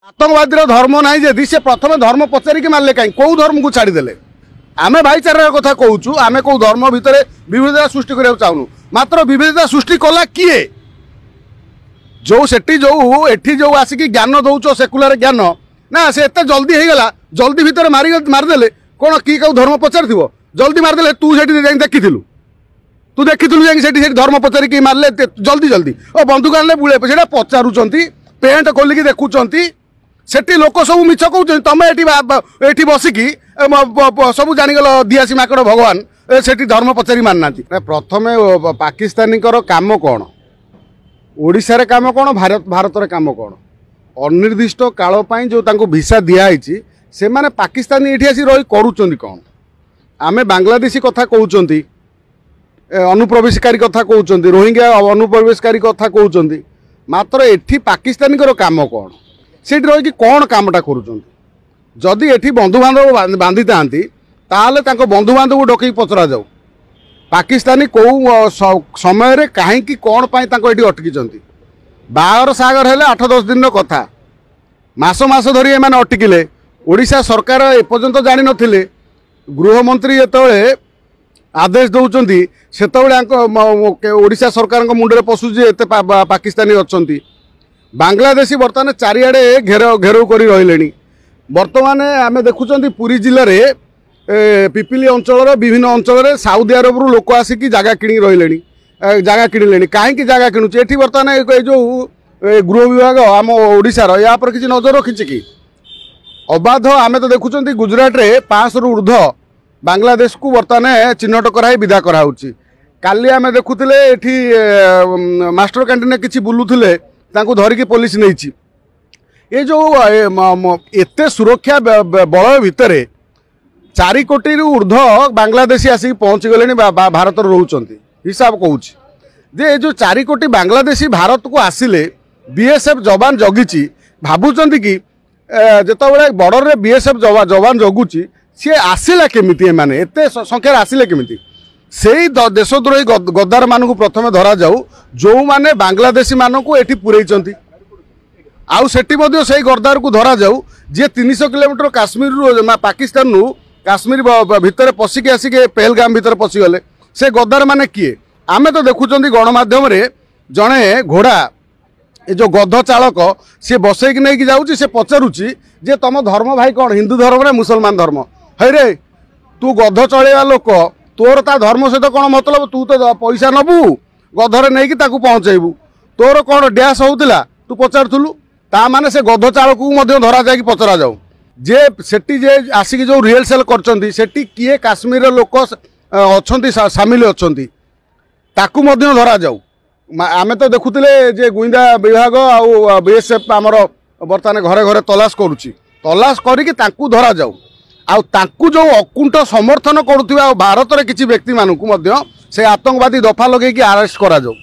आतंकवादी धर्म ना जदि से प्रथम धर्म पचारिक मारे कहीं कौ धर्म को छाड़देले आम भाईचार कथा कहूँ आम कौ धर्म भितर विविधता सृष्टि करने चाहूँ मात्र विविधता सृष्टि कला किए जो सेठी जो एठी जो आसिक ज्ञान दौच सेकुलर ज्ञान ना से एत जल्दी हो गला जल्दी भितर मारिदेले कौन कि कौ धर्म पचार थो जल्दी मारिदेले तू से देखिलु तू देखिलु जाकि धर्म पचारिक मारे जल्दी जल्दी और बंधुक आने बुले से पचारुंट पेंट खोलिकी देखुंट सेठी लोक सब मिछ कहते तुम ये बसिकी सब जानीगल दियासी माकड़ भगवान सेठी धर्म पचारि मारना प्रथम पाकिस्तानी काम कौन ओडिशा रे काम कौन भारत रे काम कौन अनिर्दिष्ट काल जो तांको भिसा दिखाई से माने पाकिस्तानी ये आसी रही करुँच कौन आमे बांग्लादेशी कथा कहते अनुप्रवेशकारी कथा कहते रोहिंग्या अनुप्रवेशकारी कथा कहते मात्र एठी पाकिस्तानी काम कौन से रही कौन कामटा करुँच एठी बंधु बांधव बांधि था बंधु बांधव डकई पचरा जाऊ पाकिस्तानी कौ समय कहीं कौन ये अटकी बाहर सागर है 8-10 दिन कथा मास धरी एम अटकिले ओडिशा सरकार एपर्यंत जानी नथिले गृहमंत्री जिते आदेश दौरान से ओडिशा सरकार मुंडे पशुची एत पाकिस्तानी अच्छा बांग्लादेशी बर्तमान चारिआडे घेराव कर रही बर्तमान आम देखुं पुरी जिले में पिपिली अंचल विभिन्न अंचल साउदी अरब रु लोक आसिक जगह किणी रही जगह किणिले कहीं जगह किणुचे ये बर्तमान जो गृह विभाग आम ओडिशार या पर किसी नजर रखी कि अबाध आम तो देखुं गुजरात रे 500 रु ऊर्ध्व बांग्लादेश को बर्तमान चिन्हट कराई विदा कराऊँच काली आम देखुले ये मास्टर कैंटीन किसी बुलूले धरिकी पुलिस नहीं ये जो एते सुरक्षा बलय भितर 4 कोटी रु ऊर्ध्व बांग्लादेशी आसिक पहुँची गले भारत रोच हिसाब कहूँ जे जो 4 कोटी बांग्लादेशी भारत को आसिले बीएसएफ जवान जगिची भावुं कि जिते बॉर्डर रे बीएसएफ जवान जगुची सी आसला केमिति माने एते संख्यार आसिले केमिति सेही देशद्रोही गद्दार मानू प्रथम धरा जाऊ जो माने बांग्लादेशी मानू एठी पुरैचंती आउ सेठी मध्य सेही गद्दार को धरा जाऊ जे 300 किलोमीटर काश्मीर रु पाकिस्तान रु काश्मीर भितर पशिकी आसिक पहलगाम भितर पशिगले से गद्दार माने किए आमे तो देखुचंती गणमाध्यम रे जड़े घोड़ा ये जो गध चालक सी बसैक नहीं जाऊँगी से पचारुची जे तुम धर्म भाई कौन हिंदू धर्म रे मुसलमान धर्म है रे तू गध चलेवा लोक तोर ता धर्म सहित कौन मतलब तू तो पैसा नबू गधरे नहीं पहुँचेबू तोर कौन डैश होता तू पचारूलु ता माने से गध चालक को धरा जाए पचरा जाऊ जे सेठी जे आसिक जो रिहर्सल करछंती सेठी किए काश्मीर लोक अच्छी सामिल अच्छी ताकू धरा जाऊ आम तो देखुले जे गुइंदा विभाग आउ बीएसएफ आमर बर्तमान घरे घरे तलाश करुच्ची तलाश करिकी ताकू धरा जाऊ आउ ताकू जो अकुंठ समर्थन करुवा भारत रे किछि व्यक्ति मानकु से आतंकवादी दफा लगे अरेस्ट करा जाऊ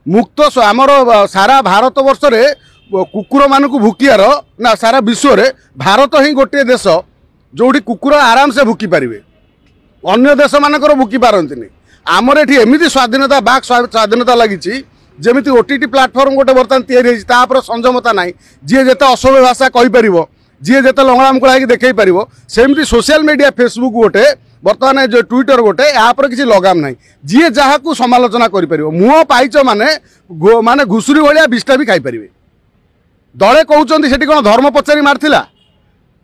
मुक्त आमर सारा भारत वर्ष रे कुकुर मानकु भुकियार ना सारा विश्व रे भारत ही गोटे देश जोठी कुकुर आराम से भुकी पारिबे अन्य देश मानकर भुकी पारंतिनी आमर एठी एमिति स्वाधीनता बाक स्वाधीनता लगी जमी ओटीटी प्लाटफर्म गोटे बर्तमान तैयारी संयमता ना जी जिते असभ्य भाषा कहीपर जी जिते लंगड़ा मुकड़ा देखई पार सेमती सोशल मीडिया फेसबुक गोटे बर्तमान जो ट्विटर गोटे यापर किसी लगाम ना जी जहाँ को समालोचना कर मुह पाइच माने घुषुरी भाया विष्टा भी खाईपर दले कहते से कौन धर्म पचारि मारथिला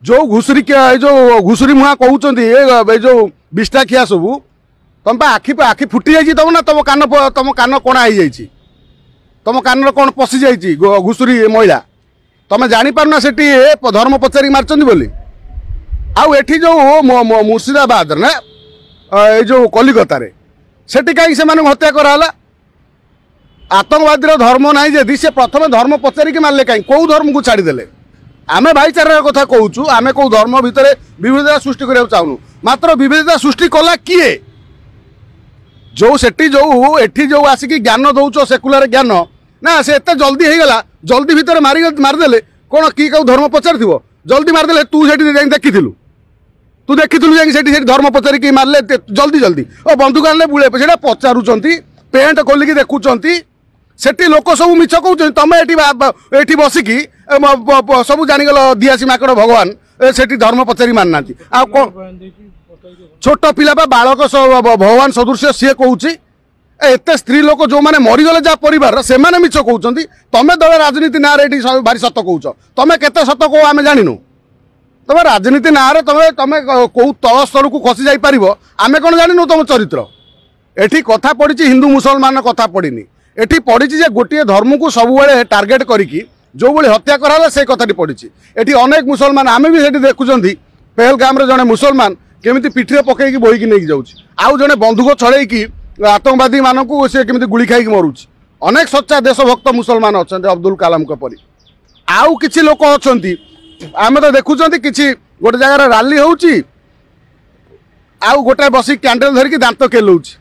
जो घुषुरी जो घुषुरी मुहा कहते ये जो विष्टा खिया सबू तुम आखि फुटी जाइए तुम ना तुम कान कणा हो जाइए तुम कान कौन पशि जाइए घुषुरी महिला तुम जापार से धर्म पचारि मार्चंती बोली आउ एठी जो मुर्शिदाबाद ना ये जो कलिकता रे सेठी कहीं से हत्या कराला आतंकवादी धर्म ना जदि से प्रथम धर्म पचारिक मारे कहीं कौ धर्म को छाड़देले आम भाईचार कथा कहूँ आम कौ धर्म भितर विविधता सृष्टि करने चाहूँ मात्र विविधता सृष्टि कला किए जो सेठी जो एठी जो आसिक ज्ञान दौच सेकुलर ज्ञान ना से एत जल्दी हो गला जल्दी भितर मारिदेले कौन कि कौ धर्म पचार थो जल्दी मारिदेले तू से देखिलु तू देखिलु जाकि धर्म पचारिक मारे जल्दी जल्दी और बंधुक आने बुले से पचारुंट पेंट खोलिकी देखुंट सेठी लोक सब मिछ कहउछन तमे एठी बसिकी सब जानिगल दियासी माकड़ भगवान सेठी धर्म पचारि मानना आ छोट पिला बालक भगवान सदृश सी कहूँ एत स्त्री लोक जो मैंने मरीगले जहाँ परिवार से मिछ कहते तमें दल राजनीति ना भारी सत कौच तमें केते सत कह आम जानू तुम राजनीति ना तुम तुम कौ तल स्तर को खसी जापर आम कौन जानू तुम चरित्र एठी कथा पड़ी हिंदू मुसलमान कथा पड़ी एठी पड़ी जे गोटे धर्म को सब टार्गेट करिकी जो भाई हत्या करा से कथाटी पड़ी एठी अनेक मुसलमान आम भी सेठी देखुं पहलगाम रे जड़े मुसलमान केमिति पिठरे पकईकी बोईकी नहीं जाऊँ आउ जड़े बंधुक छड़ेकी आतंकवादी मानक से केमिति गुली खाई मरुच अनेक सच्चा देशभक्त मुसलमान अच्छा अब्दुल कलाम परी आउ किछि लोक अच्छा आम तो देखुं कि गोटे जगार राली होउची आउ गोटे बसी कैंडल धरिकी दांत केलौची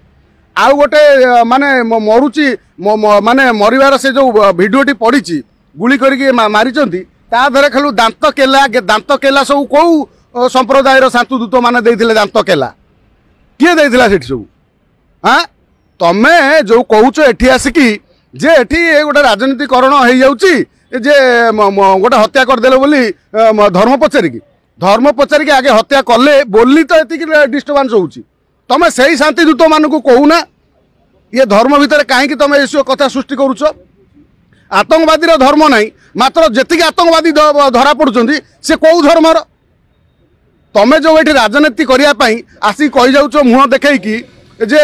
आउ गोटे माने मरुची माने मरिवार से जो भिडियोटी पड़ी गुली करके मारिचंती ता धरे खालु दांत केला सब कौ संप्रदायर शांतुदूत माने देइथिले दांत केला किए देइथिला सेठी सब हाँ तमे जो कहूच एठी आसिकी जे एठी गोटे राजनीतिकरण हो जाउची जे गोटे हत्या करदेले बोली धर्म पचारिकी आगे हत्या कले बोली तो एतिक डिस्टर्बांस होउची तमे सही शांतिदूत मानक कहूना ये धर्म भितर कहीं तुम ये कथा सृष्टि करुच आतंकवादी धर्म नहीं मात्र जेतिक आतंकवादी धरा पड़ुं से कौ धर्मर तमें जो ये राजनीति करने आसिक कही जाऊच मुह देखी जे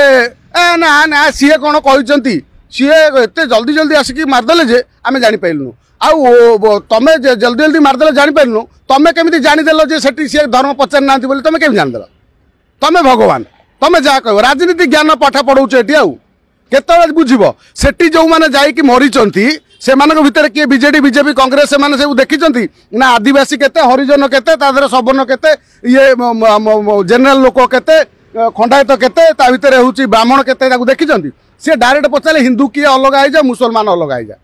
ना ना सी कौन कहते सी एत जल्दी जल्दी आसिक मारदेले जे आम जापारूँ आउ तमें जल्दी जल्दी मारदेले जापारूँ तमें केमी जानीदेल जे सी धर्म पचारि ना तुम केमी जानीदेल तमें भगवान तमें जहाँ कह राजनीति ज्ञान पाठ पढ़ाऊच ये आउ केत बुझब सेठी जो मैंने जाइकी मरीचंती से भितर किए बीजेडी बीजेपी कांग्रेस से सब देखी ना आदिवासी केते हरिजन केते तादर सवर्ण केते ये जेनेराल लोक केते खंडायत केते ता भितर होउची ब्राह्मण केते ताकू देखी सी डायरेक्ट पचारे हिंदू किए अलग आई जा मुसलमान अलग आई जा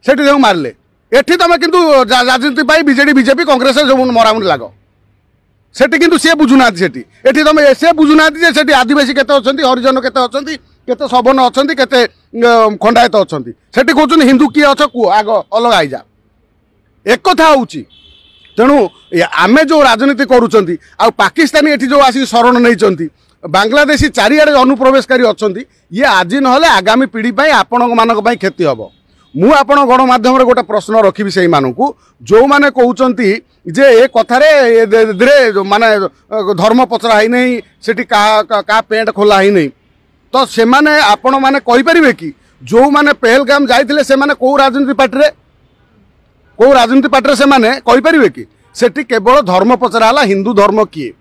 सेठी जो मारले एठी तमें किंतु राजनीति बीजेडी बीजेपी कांग्रेस जो मरामुरी लाग सेठी किंतु सी बुझुना सेठी एठी तमें से बुझुना जे सेठी आदिवासी केते अछंती हरिजन केते अछंती केते सवर्ण अछंती केते खंडायत अछंती सेठी कहउछन हिंदू किए अछ कु आग अलग आई जा एक कथा होउची तेणु आमे जो राजनीति करूचंती आ पाकिस्तानी एठी जो आसी शरण नैचंती बांग्लादेशी चारिआडे अनुप्रवेशकारी अछंती ये आज नहले आगामी पीढ़ी पई आपण मानक पई क्षति हबो मु आपण गणमाध्यम गोटे प्रश्न रखी से मानू जो मैंने कहते जे ए कथारे धीरे माने धर्म पचरा ही नहीं सेठी का पेंट खोला ही नहीं तो से माने आपण माने कहि परिबे कि जो माने पहलगाम जाइथिले से माने को राजनीति पार्टी से माने कहि परिबे कि सेठी केवल धर्म पचरा हला हिंदू धर्म किए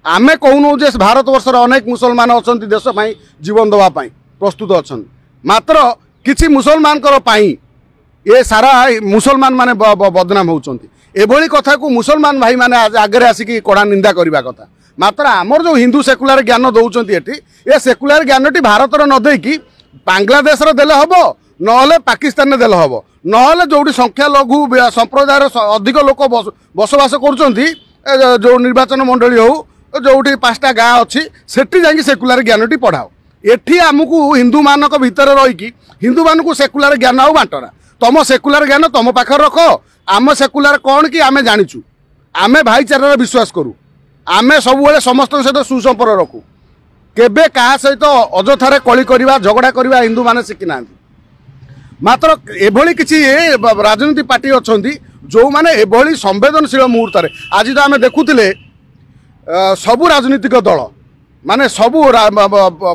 आमे कहूनु जे भारत वर्षर अनेक मुसलमान अछंती देश पई जीवन दवा पई प्रस्तुत अछन मात्र किछि मुसलमान ये सारा मुसलमान माने बदनाम होउचंती एभली कथा को मुसलमान भाई माने आगे आसिकी कड़ा निंदा करबा कथा मात्र आमर जो हिंदू सेकुलर ज्ञान दौरान ये सेकुलर ज्ञानटी भारतर न देकी बांग्लादेश देले हबो नहले पाकिस्तान देले हबो नहले जोटी संख्या लघु संप्रदायर अधिक लोक बसवास करुचंती जो निर्वाचन मंडली हो जोटी 5टा गाँ अच्छी सेठी जाकि सेकुलर ज्ञानटी पढ़ाओ एठी आमको हिंदू मानक भितर रहीकि हिंदू मानक सेकुलर ज्ञान आउ बांटना तुम सेकुलर ज्ञान तुम पाखे रख आम सेकुलर कौन कि आमे जानिचु आमे भाईचारा विश्वास करूँ आमे सब समस्त सहित सुसंपर्क रखू केबे क्या सहित अजथारे कली करवा झगड़ा करवा हिंदू माने शिखी ना मात्र एभली किसी राजनीति पार्टी अच्छा जो मैंने एभली संवेदनशील मुहूर्त आज तो आम देखुले सबू राजनीतिक दल माने सबू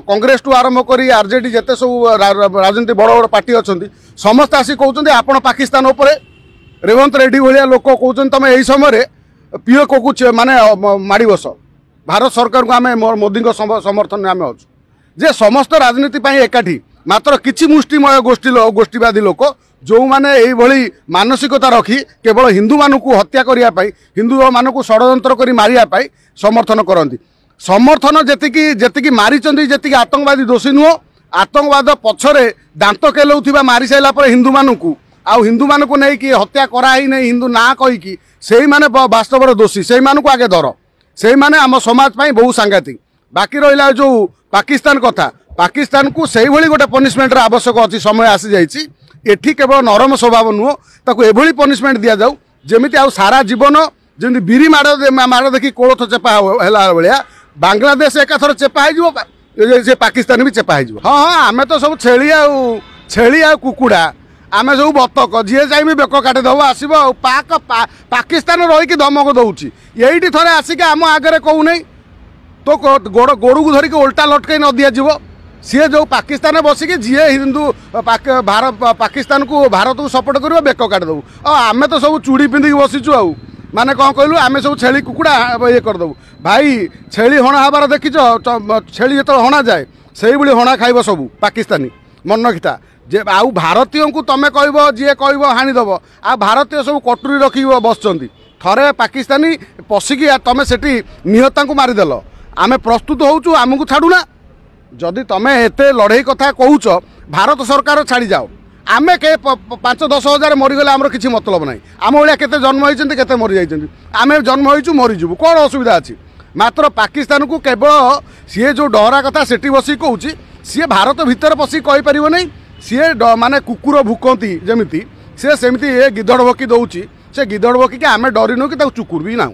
कांग्रेस टू आरंभ कर आरजेडी जिते सब राजनीति बड़ बड़ पार्टी अच्छा समस्त आसी कहते आपण पाकिस्तान उपरे रेवंत रेड्डी भाया लोक कहते तुम यही समय पीओ को माने माड़ी बस भारत सरकार को आम मोदी समर्थन आम अच्छु जे समस्त राजनीति एकाठी मात्र किछि मुष्टिमय गोष्ठीवादी लोक जो मैंने यही मानसिकता रखी केवल हिंदू मानू हत्या करने हिंदू मानू षड्यंत्र कर मारिया समर्थन करती समर्थन जेतिकी मारिचंदी जेतिकी आतंकवादी दोषी नुह आतंकवाद पछरे दांत केलौथिबा मारी साइला पर हिंदू मानू आउ हिंदू मानू नहीं कि हत्या कराई नहीं हिंदू ना कहीकि से माने वास्तवर दोषी से मानू आगे धर से माने आम समाज पाई बहुत सांघातिक बाकी रहा जो पाकिस्तान कथा पाकिस्तान को से गोटे पनिशमेंटर आवश्यक अच्छी समय आसी जाइए एठी केवल नरम स्वभाव नुह ताको एभली पनिशमेंट दि जाऊ जमी आ सारा जीवन जमी बिरी माड़ देखी कोलथ चेपा है भाया बांग्लादेश एकाथर चेपा हो पाकिस्तान भी चेपा हो। हाँ हाँ आम तो सब छेली आ कुकुड़ा आम सब बतक जी चाहिए बेक काटिदेव आसब पाकिस्तान रहीकि धमक दौर ये थे आसिक आम आगे कहूना तो गोड़ को धरिक उल्टा लटकई न दिज्व सी जो पाकिस्तान बसिक जी हिंदू पाकिस्तान को भारत को सपोर्ट कर बेक काटिदेव आम तो सब चूड़ी पिंधिक बसीचु आउ माने कौन कहलु आम सब छेली कुकुड़ा ये करदेव भाई छेली हणा हबार देखी छेली जो हणा जाए से भाई हणा खाइब सब पाकिस्तानी मन रखिता जे आउ भारतीय को तुम कह जी कह हाणीदेव आ भारतीय सब कटुरी रखी बसुँच थरे पाकिस्तानी पशिकी तुम से निहता को मारिदेल आम प्रस्तुत होचु आमको छाड़ूना जदि तुम एत लड़ई कथा कहूच भारत सरकार छाड़ी जाओ आम के 5-10 हजार मरीगले आमर किसी मतलब ना आम भाया केते जन्म होती केते मरी जाइए आम जन्म होइचु मरीजु कौन असुविधा अच्छी मात्र पाकिस्तान को केवल सी जो डरा कथा सेठी बसी कहूँ सी भारत भितर पशि कहीपर नहीं सी माने कुकुर भुकती जमी सी सेमती गिदड़ भकी दौर से गिदड़ भकी आम डरिनु कि चुकुर भी ना।